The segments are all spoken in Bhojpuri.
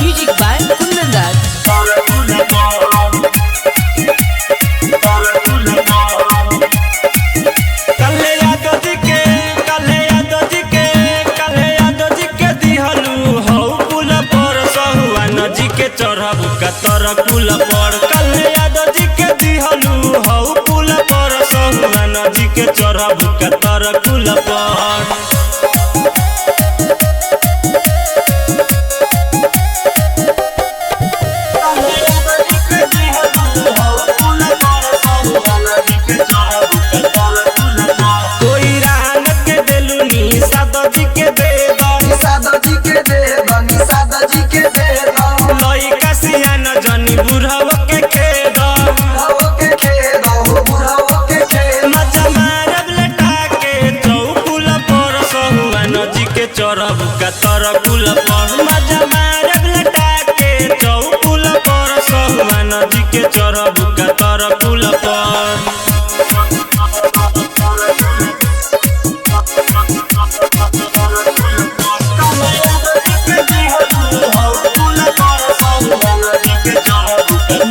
Music by Kundan चढ़ब कतर कुल पर कल्हे यादव जी के दिहलू हऊ पुल पर सहुआन जी के चढ़ब कतर कुल पर कोई रान के देलुनी सादा जी के दे लइका सियान जनी बुढ़ाव के खेद मजा मारब लटा के चौकुल पर सहुआन जी के चढ़ब कतर कुल पर मजा मारब लटा के चौकुल पर सहुआन जी के चढ़ब कतर कुल पर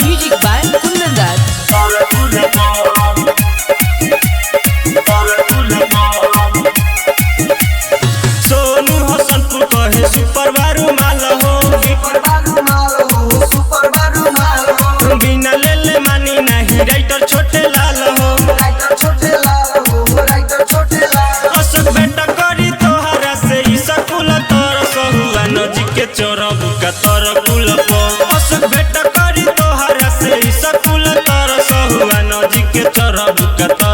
Music by Kundan Sonu Hasanpur कहे सुपर बारू माल हो बिना ले मानी नहीं राइटर छोटे लाल हो अशोक बेटा करी तोहरा से ई सकुल तोर सहुआन जी के चढ़ब कतर कुल पर अशोक बेटा करी तोहरा से ई सकुल तोर सहुआन जी के चढ़ब कतर